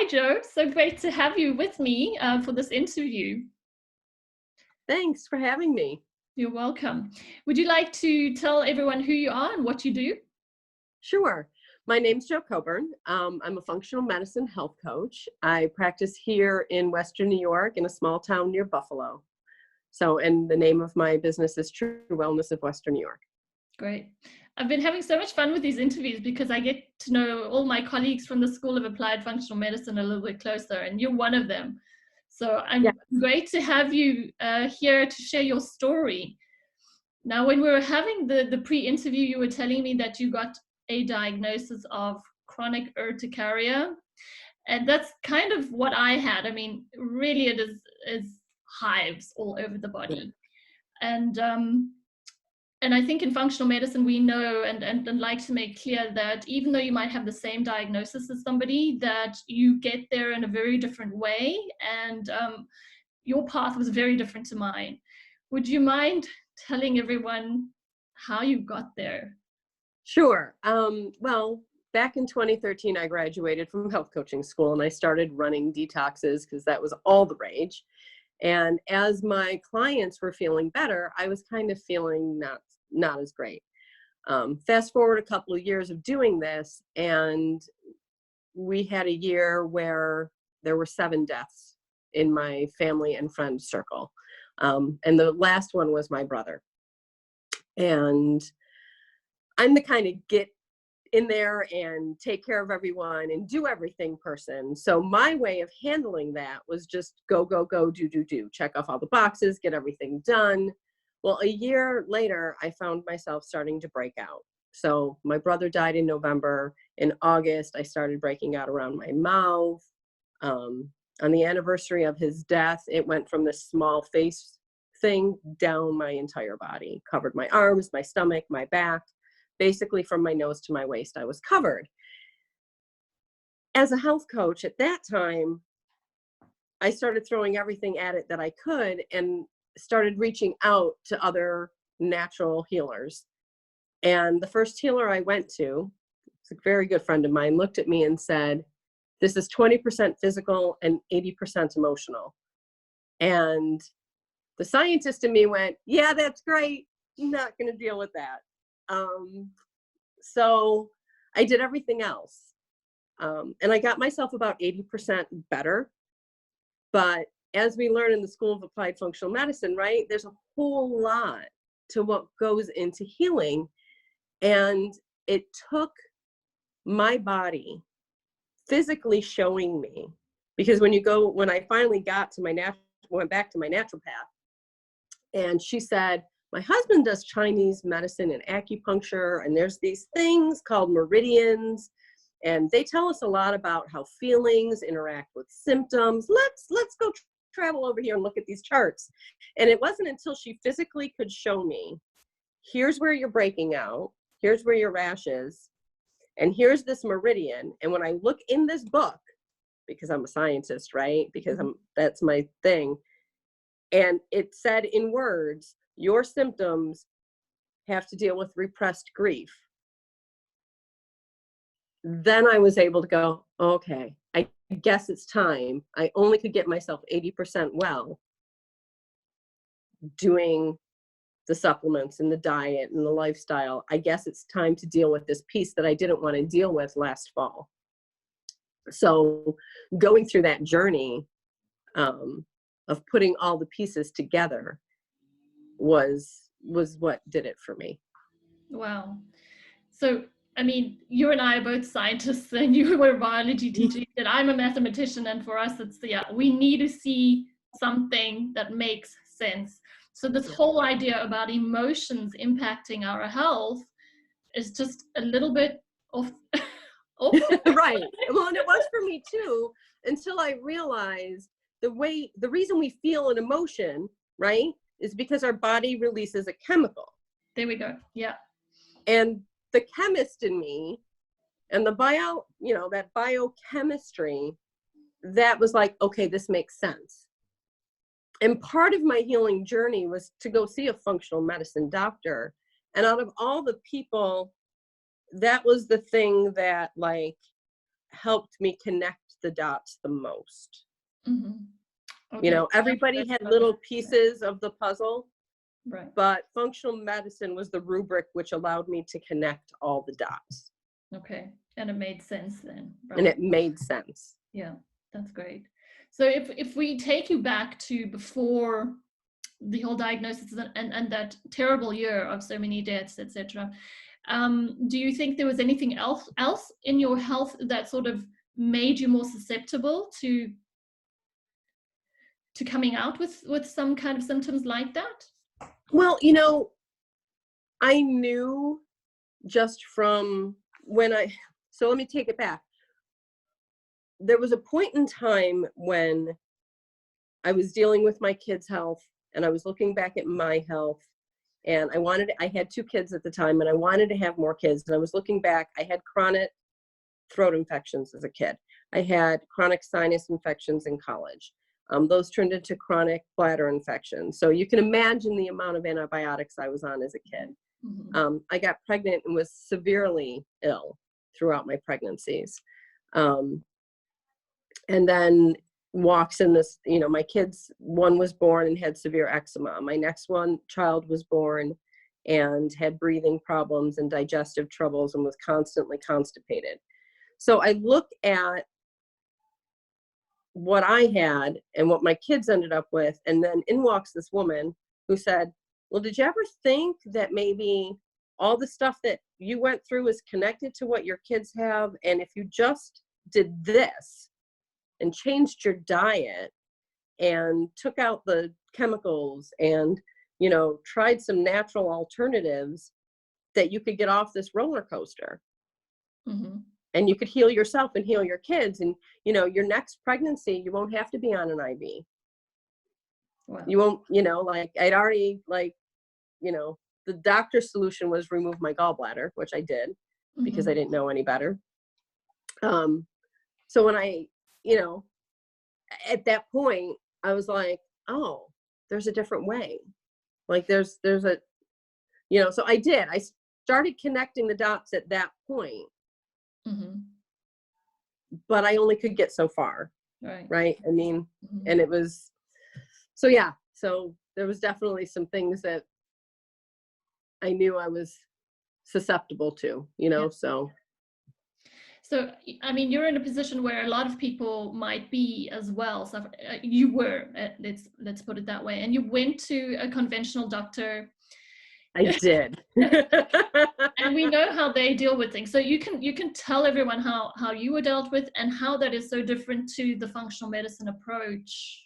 Joe. So great to have you with me for this interview. Thanks for having me. You're welcome. Would you like to tell everyone who you are and what you do? Sure. My name's Joe Coburn. I'm a functional medicine health coach. I practice here in Western New York in a small town near Buffalo. And the name of my business is True Wellness of Western New York. Great. I've been having so much fun with these interviews because I get to know all my colleagues from the School of Applied Functional Medicine a little bit closer, and you're one of them. So I'm great to have you here to share your story. Now, when we were having the pre-interview, you were telling me that you got a diagnosis of chronic urticaria, and that's kind of what I had. I mean, really, it is hives all over the body, and I think in functional medicine, we know and like to make clear that even though you might have the same diagnosis as somebody, that you get there in a very different way. And your path was very different to mine. Would you mind telling everyone how you got there? Sure. Well, back in 2013, I graduated from health coaching school and I started running detoxes because that was all the rage. And as my clients were feeling better, I was kind of feeling not as great. Fast forward a couple of years of doing this, and we had a year where there were 7 deaths in my family and friend circle. And the last one was my brother. And I'm the kind of get in there and take care of everyone and do everything person. So my way of handling that was just go, do, check off all the boxes, get everything done. Well, a year later, I found myself starting to break out. So my brother died in November. In August, I started breaking out around my mouth. On the anniversary of his death, it went from this small face thing down my entire body, covered my arms, my stomach, my back. Basically from my nose to my waist, I was covered. As a health coach at that time, I started throwing everything at it that I could and started reaching out to other natural healers. And the first healer I went to, it's a very good friend of mine, looked at me and said, this is 20% physical and 80% emotional. And the scientist in me went, yeah, that's great. I'm not going to deal with that. So I did everything else. And I got myself about 80% better. But as we learn in the School of Applied Functional Medicine, right, there's a whole lot to what goes into healing. And it took my body physically showing me, because when I finally went back to my naturopath, and she said, my husband does Chinese medicine and acupuncture, and there's these things called meridians, and they tell us a lot about how feelings interact with symptoms. Let's go travel over here and look at these charts. And it wasn't until she physically could show me, here's where you're breaking out, here's where your rash is, and here's this meridian. And when I look in this book, because I'm a scientist, right? Because that's my thing. And it said in words, your symptoms have to deal with repressed grief. Then I was able to go, okay, I guess it's time. I only could get myself 80% well doing the supplements and the diet and the lifestyle. I guess it's time to deal with this piece that I didn't want to deal with last fall. So going through that journey of putting all the pieces together was what did it for me. Wow. So, I mean, you and I are both scientists, and you were a biology teacher, and I'm a mathematician, and for us, it's we need to see something that makes sense. So this whole idea about emotions impacting our health is just a little bit off. Right. Well, and it was for me too, until I realized the reason we feel an emotion, right, is because our body releases a chemical. There we go. Yeah. And the chemist in me and that biochemistry, that was like, okay, this makes sense. And part of my healing journey was to go see a functional medicine doctor. And out of all the people, that was the thing that, like, helped me connect the dots the most. Mm-hmm. Okay. You know, everybody had little pieces of the puzzle, right. but functional medicine was the rubric which allowed me to connect all the dots. Okay. And it made sense then. Right? And it made sense. Yeah, that's great. So if we take you back to before the whole diagnosis and that terrible year of so many deaths, etc., do you think there was anything else in your health that sort of made you more susceptible to coming out with some kind of symptoms like that? Well, you know, I knew just from so let me take it back. There was a point in time when I was dealing with my kids' health and I was looking back at my health, and I had 2 kids at the time and I wanted to have more kids. And I was looking back, I had chronic throat infections as a kid. I had chronic sinus infections in college. Those turned into chronic bladder infections. So you can imagine the amount of antibiotics I was on as a kid. Mm-hmm. I got pregnant and was severely ill throughout my pregnancies. And then walks in this, you know, my kids, one was born and had severe eczema. My next child was born and had breathing problems and digestive troubles and was constantly constipated. So I look at what I had and what my kids ended up with, and then in walks this woman who said, well, did you ever think that maybe all the stuff that you went through is connected to what your kids have? And if you just did this and changed your diet and took out the chemicals and, you know, tried some natural alternatives, that you could get off this roller coaster. Mm-hmm. And you could heal yourself and heal your kids. And, you know, your next pregnancy, you won't have to be on an IV. Wow. You won't, you know, like I'd already, like, you know, the doctor's solution was remove my gallbladder, which I did because I didn't know any better. So when I, you know, at that point, I was like, oh, there's a different way. Like there's a, you know, so I started connecting the dots at that point. Mm-hmm. But I only could get so far. Right. I mean, and it was, so yeah, so there was definitely some things that I knew I was susceptible to, you know, So, I mean, you're in a position where a lot of people might be as well. So you were, let's put it that way. And you went to a conventional doctor. I did. And we know how they deal with things. So you can tell everyone how you were dealt with and how that is so different to the functional medicine approach.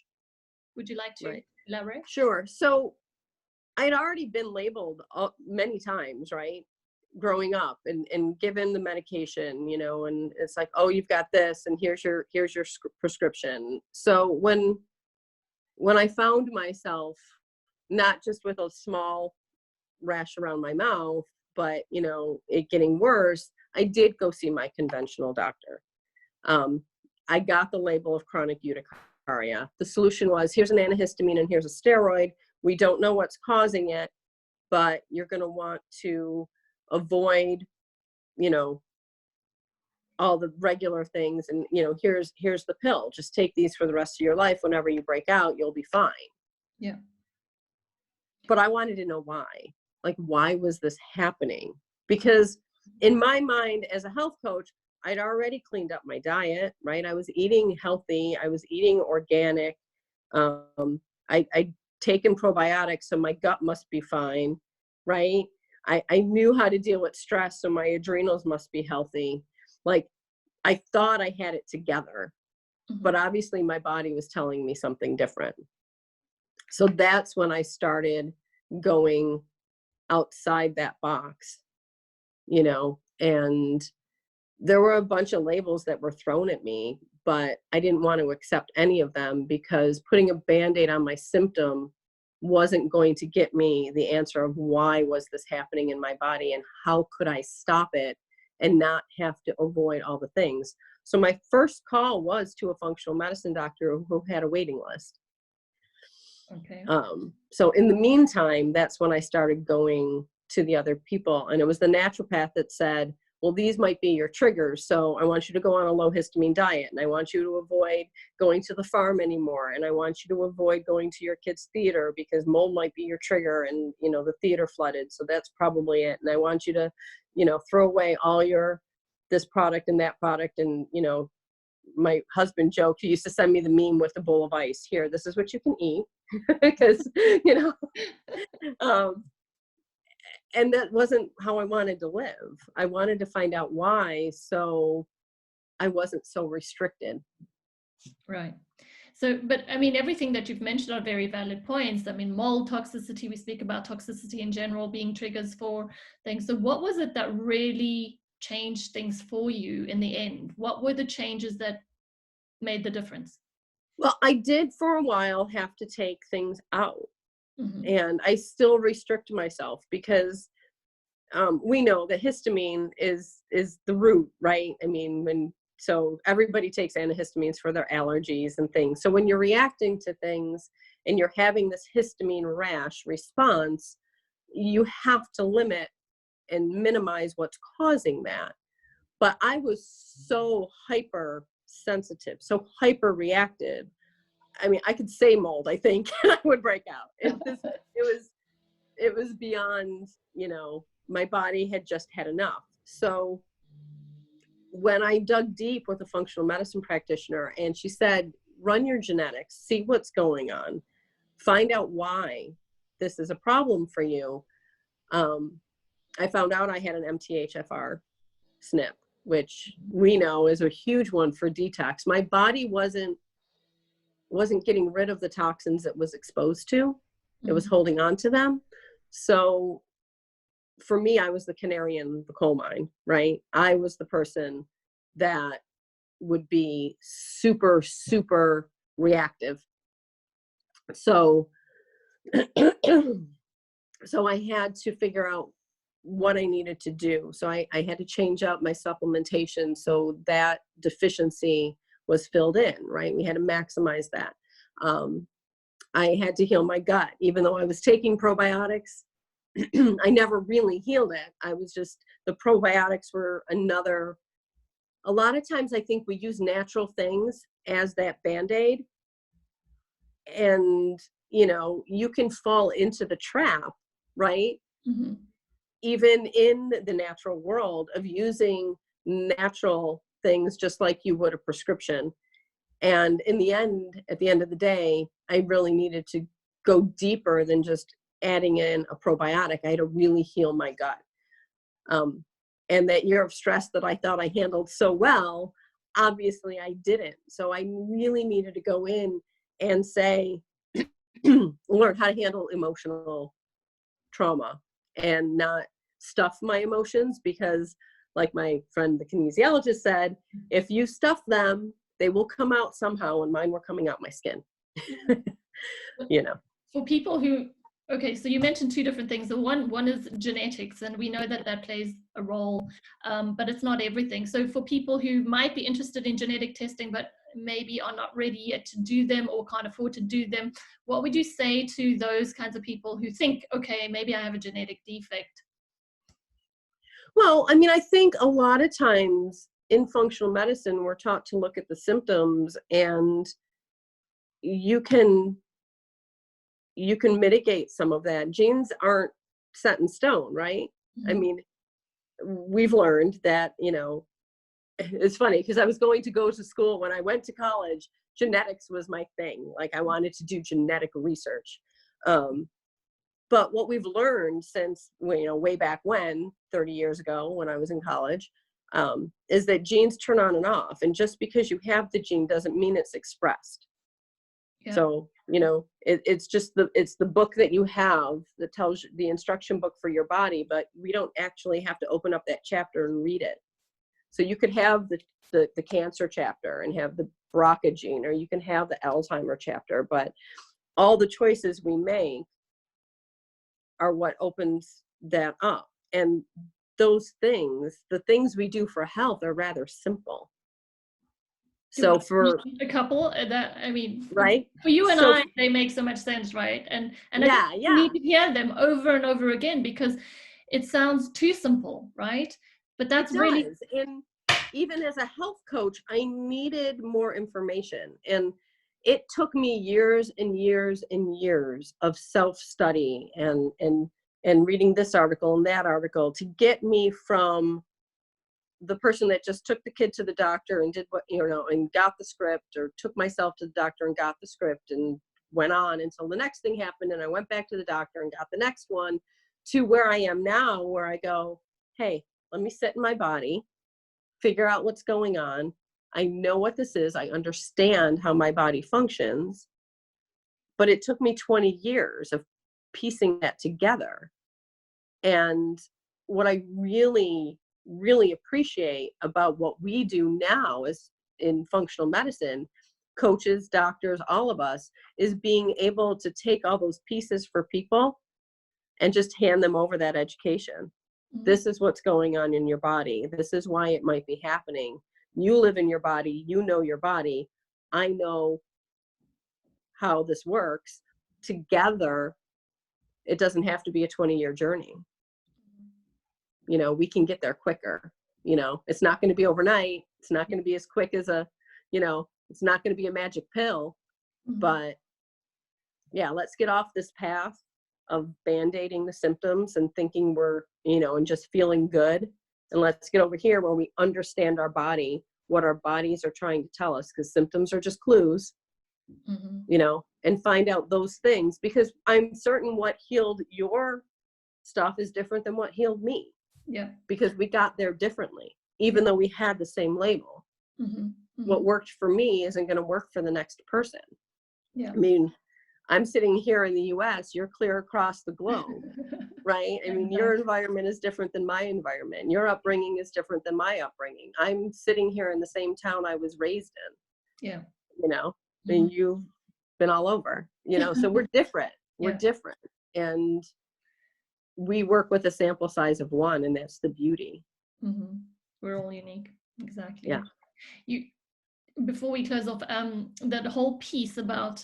Would you like to elaborate? Sure. So I'd already been labeled many times, right? Growing up and given the medication, you know, and it's like, oh, you've got this and here's your prescription. So when I found myself not just with a small rash around my mouth, but, you know, it getting worse, I did go see my conventional doctor. I got the label of chronic urticaria. The solution was, here's an antihistamine and here's a steroid. We don't know what's causing it, but you're going to want to avoid, you know, all the regular things. And, you know, here's the pill. Just take these for the rest of your life. Whenever you break out, you'll be fine. Yeah. But I wanted to know why. Like, why was this happening? Because in my mind, as a health coach, I'd already cleaned up my diet, right? I was eating healthy. I was eating organic. I'd taken probiotics, so my gut must be fine, right? I knew how to deal with stress, so my adrenals must be healthy. Like, I thought I had it together, but obviously my body was telling me something different. So that's when I started going outside that box, you know, and there were a bunch of labels that were thrown at me, but I didn't want to accept any of them because putting a Band-Aid on my symptom wasn't going to get me the answer of why was this happening in my body and how could I stop it and not have to avoid all the things. So my first call was to a functional medicine doctor who had a waiting list. Okay. So in the meantime, that's when I started going to the other people. And it was the naturopath that said, well, these might be your triggers. So I want you to go on a low histamine diet, and I want you to avoid going to the farm anymore. And I want you to avoid going to your kids' theater because mold might be your trigger, and, you know, the theater flooded. So that's probably it. And I want you to, you know, throw away all your, this product and that product. And, you know, my husband joked, he used to send me the meme with the bowl of ice. Here, this is what you can eat. Because, you know, and that wasn't how I wanted to live. I wanted to find out why, so I wasn't so restricted. Right. So, but I mean, everything that you've mentioned are very valid points. I mean, mold toxicity, we speak about toxicity in general being triggers for things. So what was it that really changed things for you in the end? What were the changes that made the difference? Well, I did for a while have to take things out. And I still restrict myself because we know that histamine is the root, right? I mean, so everybody takes antihistamines for their allergies and things. So when you're reacting to things and you're having this histamine rash response, you have to limit and minimize what's causing that. But I was so hyper sensitive, so hyper reactive. I mean, I could say mold, I think, and I would break out. It was beyond, you know, my body had just had enough. So when I dug deep with a functional medicine practitioner, and she said, run your genetics, see what's going on, find out why this is a problem for you. I found out I had an MTHFR SNP, which we know is a huge one for detox. My body wasn't getting rid of the toxins it was exposed to. It was holding on to them. So for me, I was the canary in the coal mine, right? I was the person that would be super, super reactive. So, so I had to figure out what I needed to do. So I had to change up my supplementation so that deficiency was filled in, right? We had to maximize that. I had to heal my gut. Even though I was taking probiotics, I never really healed it. I was just, the probiotics were another, a lot of times I think we use natural things as that Band-Aid. And, you know, you can fall into the trap, right? Even in the natural world of using natural things just like you would a prescription. And in the end, at the end of the day, I really needed to go deeper than just adding in a probiotic. I had to really heal my gut. And that year of stress that I thought I handled so well, obviously I didn't. So I really needed to go in and say, learn how to handle emotional trauma and not stuff my emotions, because like my friend, the kinesiologist, said, if you stuff them, they will come out somehow, and mine were coming out my skin. You know, for people who, okay, so you mentioned two different things. The one is genetics, and we know that that plays a role, but it's not everything. So for people who might be interested in genetic testing but maybe are not ready yet to do them or can't afford to do them, what would you say to those kinds of people who think, okay, maybe I have a genetic defect? well, I mean, I think a lot of times in functional medicine, we're taught to look at the symptoms, and you can mitigate some of that. Genes aren't set in stone, right? I mean, we've learned that, you know, it's funny because I was going to go to school when I went to college. Genetics was my thing. Like I wanted to do genetic research. But what we've learned since, you know, way back when, 30 years ago when I was in college, is that genes turn on and off. And just because you have the gene doesn't mean it's expressed. Yeah. So, you know, it's just it's the book that you have that tells you the instruction book for your body, but we don't actually have to open up that chapter and read it. So you could have the cancer chapter and have the BRCA gene, or you can have the Alzheimer chapter, but all the choices we make are what opens that up. And those things, the things we do for health, are rather simple. So for a couple that, I mean, right, for you and I, they make so much sense, right? And yeah, I need to hear them over and over again because it sounds too simple, right? But It that's really, does. And even as a health coach, I needed more information. And it took me years and years and years of self-study and reading this article and that article to get me from the person that just took the kid to the doctor and did what, and got the script, or took myself to the doctor and got the script and went on until the next thing happened. And I went back to the doctor and got the next one, to where I am now, where I go, hey, let me sit in my body, figure out what's going on. I know what this is. I understand how my body functions, but it took me 20 years of piecing that together. And what I really, really appreciate about what we do now is in functional medicine, coaches, doctors, all of us, is being able to take all those pieces for people and just hand them over that education. This is what's going on in your body. This is why it might be happening. You live in your body. You know your body. I know how this works. Together, it doesn't have to be a 20-year journey. We can get there quicker. It's not going to be overnight. It's not going to be as quick as it's not going to be a magic pill. But yeah, let's get off this path of band-aiding the symptoms and thinking we're, and just feeling good. And let's get over here where we understand our body, what our bodies are trying to tell us, because symptoms are just clues, and find out those things, because I'm certain what healed your stuff is different than what healed me. Yeah. Because we got there differently, even though we had the same label. What worked for me isn't going to work for the next person. Yeah. I mean, I'm sitting here in the US, you're clear across the globe, right? I mean, your environment is different than my environment. Your upbringing is different than my upbringing. I'm sitting here in the same town I was raised in. Yeah. And you've been all over, so we're different. We're different. And we work with a sample size of one, and that's the beauty. We're all unique. Exactly. Yeah. Before we close off, that whole piece about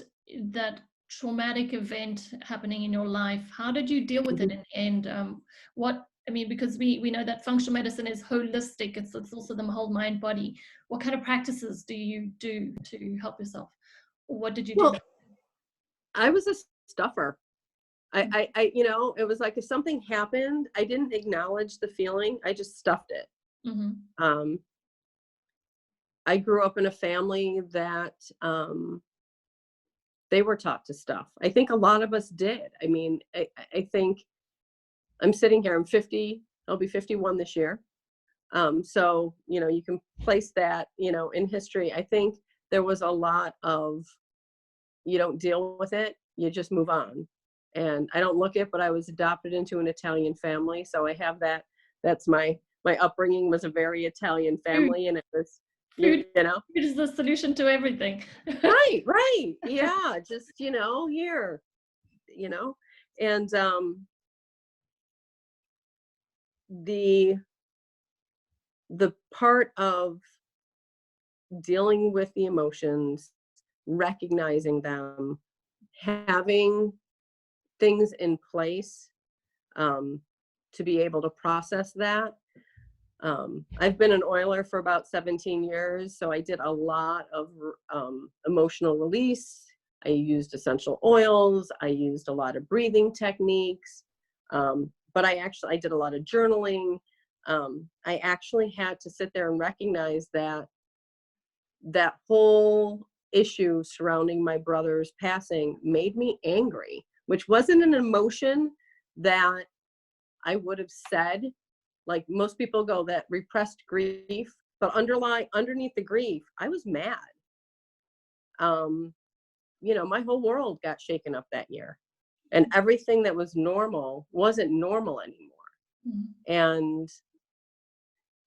that traumatic event happening in your life, how did you deal with it in the end? Because we know that functional medicine is holistic. It's also the whole mind body. What kind of practices do you do to help yourself? Or what did you do? I was a stuffer. I it was like if something happened, I didn't acknowledge the feeling. I just stuffed it. I grew up in a family that they were taught to stuff. I think a lot of us did. I mean, I think I'm sitting here, I'm 50, I'll be 51 this year. So, you can place that, in history. I think there was a lot of, you don't deal with it, you just move on. And I don't look it, but I was adopted into an Italian family. So I have that. That's my upbringing was a very Italian family. And it was, Food is the solution to everything. Right. Yeah. Just, here, and the part of dealing with the emotions, recognizing them, having things in place to be able to process that. I've been an oiler for about 17 years, so I did a lot of emotional release. I used essential oils. I used a lot of breathing techniques, but I did a lot of journaling. I actually had to sit there and recognize that whole issue surrounding my brother's passing made me angry, which wasn't an emotion that I would have said. Like most people go, that repressed grief, but underneath the grief, I was mad. My whole world got shaken up that year, and everything that was normal wasn't normal anymore. And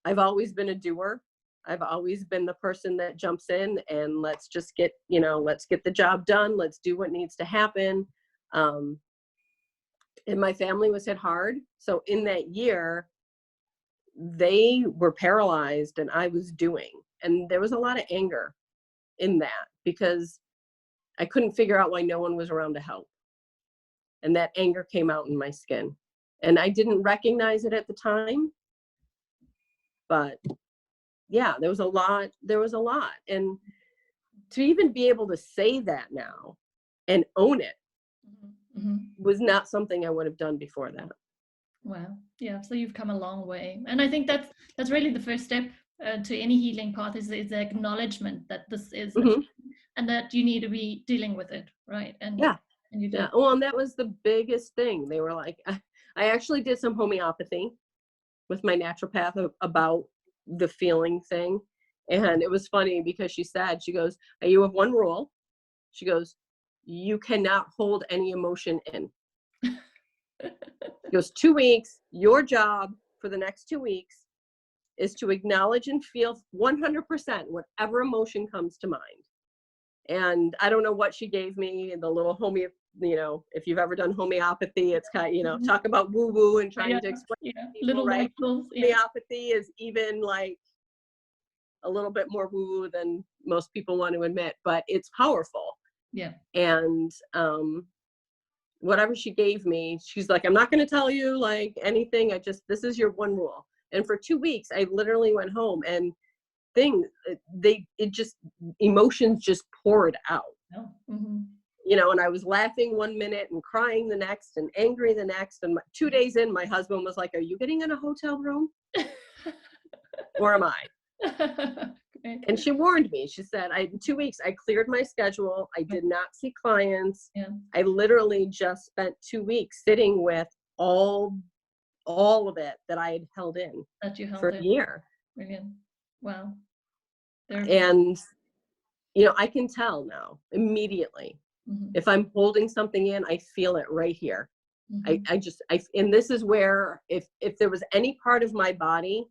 I've always been a doer. I've always been the person that jumps in and let's get the job done. Let's do what needs to happen. And my family was hit hard. So in that year, they were paralyzed and I was doing. And there was a lot of anger in that because I couldn't figure out why no one was around to help. And that anger came out in my skin. And I didn't recognize it at the time. But yeah, there was a lot. And to even be able to say that now and own it was not something I would have done before that. Wow. Yeah. So you've come a long way. And I think that's really the first step to any healing path is the acknowledgement that this is a thing and that you need to be dealing with it. Right. And yeah. And you did. Yeah. Well, and that was the biggest thing. They were like, I actually did some homeopathy with my naturopath about the feeling thing. And it was funny because she goes, you have one rule. She goes, you cannot hold any emotion in. She goes, 2 weeks, your job for the next 2 weeks is to acknowledge and feel 100% whatever emotion comes to mind. And I don't know what she gave me, the little if you've ever done homeopathy, it's kind of, talk about woo-woo and trying to explain to people, little right? Michaels, Homeopathy is even like a little bit more woo-woo than most people want to admit, but it's powerful. Yeah. And whatever she gave me, she's like, I'm not going to tell you like anything. This is your one rule. And for 2 weeks, I literally went home and emotions just poured out. Oh. Mm-hmm. And I was laughing 1 minute and crying the next and angry the next. And 2 days in, my husband was like, are you getting in a hotel room? Or am I? And she warned me. She said, in 2 weeks, I cleared my schedule. I did not see clients. Yeah. I literally just spent 2 weeks sitting with all of it that I had held in for a year. Brilliant. Wow. And, I can tell now immediately. If I'm holding something in, I feel it right here. And this is where, if there was any part of my body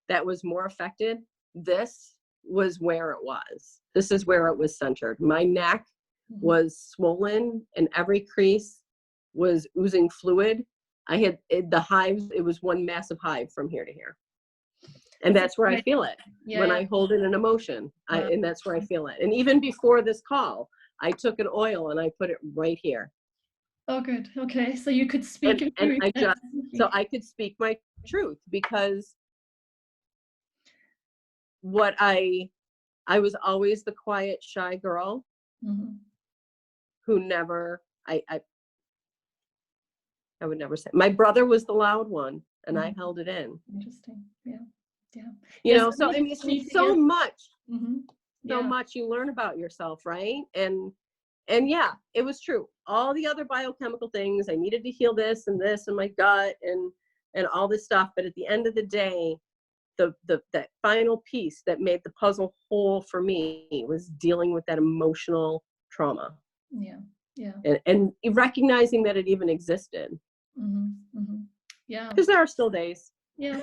that was more affected, this was where it was. This is where it was centered. My neck was swollen and every crease was oozing fluid. I had the hives. It was one massive hive from here to here. And that's where I feel it when I hold in an emotion. And that's where I feel it. And even before this call, I took an oil and I put it right here. Oh, good. Okay. So you could speak. So I could speak my truth, because I was always the quiet, shy girl who never, I would never say. My brother was the loud one, and I held it in. Interesting. Yeah. Yeah. So I mean, it's so much, so much you learn about yourself, right? And yeah, it was true. All the other biochemical things, I needed to heal this and my gut and all this stuff. But at the end of the day, that final piece that made the puzzle whole for me was dealing with that emotional trauma. Yeah. And recognizing that it even existed. Yeah. Because there are still days. Yeah.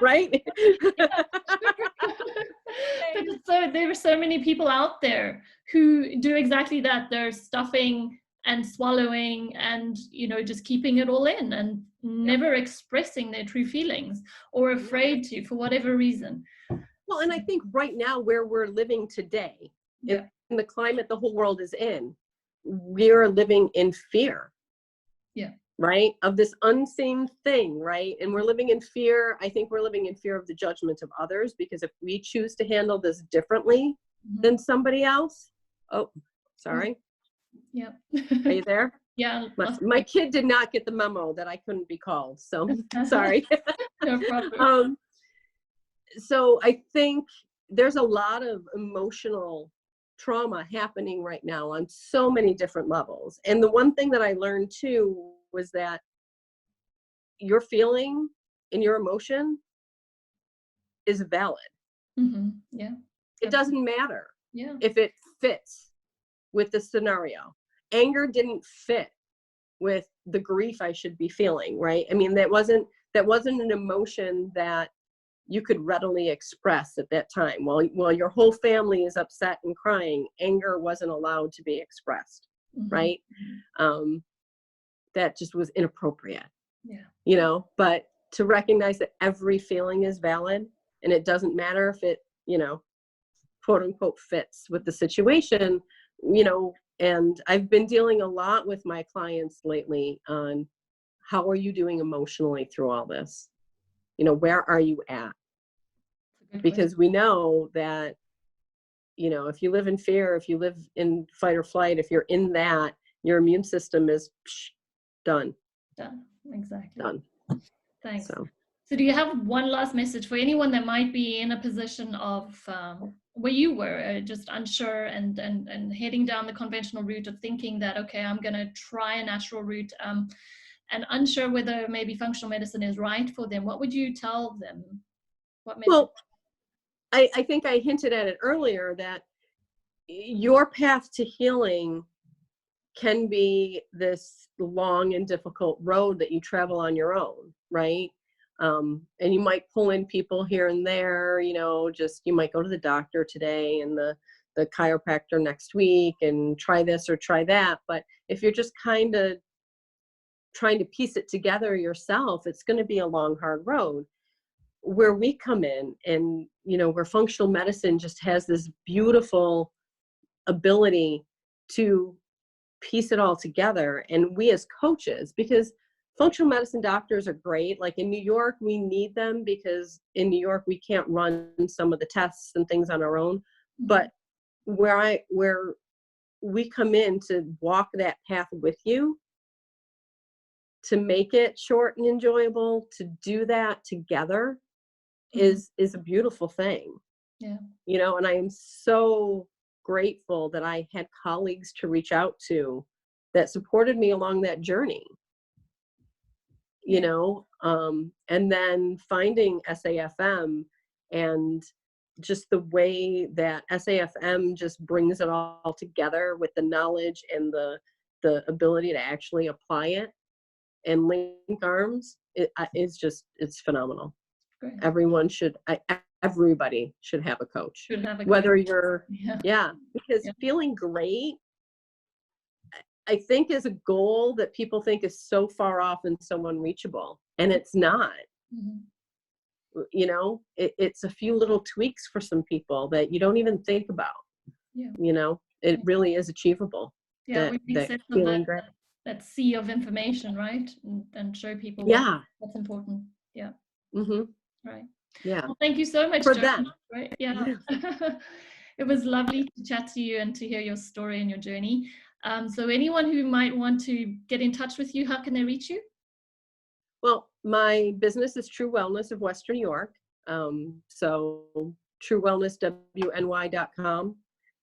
Right? So there were so many people out there who do exactly that. They're stuffing and swallowing and, just keeping it all in and never expressing their true feelings, or afraid to, for whatever reason. Well, and I think right now where we're living today, in the climate the whole world is in, we're living in fear. Yeah. Right? Of this unseen thing, right? And we're living in fear. I think we're living in fear of the judgment of others, because if we choose to handle this differently than somebody else, oh, sorry. Yeah. Are you there? Yeah. My kid did not get the memo that I couldn't be called. So sorry. No problem. So I think there's a lot of emotional trauma happening right now on so many different levels. And the one thing that I learned too was that your feeling and your emotion is valid. Yeah. It doesn't matter if it fits with the scenario. Anger didn't fit with the grief I should be feeling, right? I mean, that wasn't an emotion that you could readily express at that time. While your whole family is upset and crying, anger wasn't allowed to be expressed, right? That just was inappropriate. Yeah. But to recognize that every feeling is valid, and it doesn't matter if it, quote unquote fits with the situation, and I've been dealing a lot with my clients lately on how are you doing emotionally through all this? where are you at? Because we know that, if you live in fear, if you live in fight or flight, if you're in that, your immune system is done. Done. Exactly. Done. Thanks. So do you have one last message for anyone that might be in a position of where you were, just unsure and heading down the conventional route of thinking that, okay, I'm going to try a natural route, and unsure whether maybe functional medicine is right for them? What would you tell them? What message? Well, I think I hinted at it earlier that your path to healing can be this long and difficult road that you travel on your own, right? And you might pull in people here and there, you might go to the doctor today and the chiropractor next week and try this or try that. But if you're just kind of trying to piece it together yourself, it's going to be a long, hard road. Where we come in and, where functional medicine just has this beautiful ability to piece it all together. And we as coaches, because functional medicine doctors are great. Like in New York, we need them because in New York, we can't run some of the tests and things on our own. But where we come in to walk that path with you, to make it short and enjoyable, to do that together is a beautiful thing. Yeah. And I am so grateful that I had colleagues to reach out to that supported me along that journey. And then finding SAFM and just the way that SAFM just brings it all together with the knowledge and the ability to actually apply it and link arms, it's phenomenal. Great. Everybody should have a coach. Whether you're, because feeling great, I think, is a goal that people think is so far off and so unreachable, and it's not. It's a few little tweaks for some people that you don't even think about. It really is achievable. That sea of information, right? And show people what's important. Yeah. Right. Yeah. Well, thank you so much for Jo. them. Right. Yeah. It was lovely to chat to you and to hear your story and your journey. So anyone who might want to get in touch with you, how can they reach you? Well, my business is True Wellness of Western New York. So truewellnesswny.com,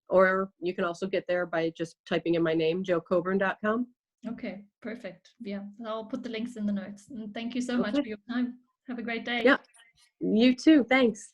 or you can also get there by just typing in my name, jocoburn.com. Okay, perfect. Yeah, I'll put the links in the notes. And thank you so much for your time. Have a great day. Yeah, you too. Thanks.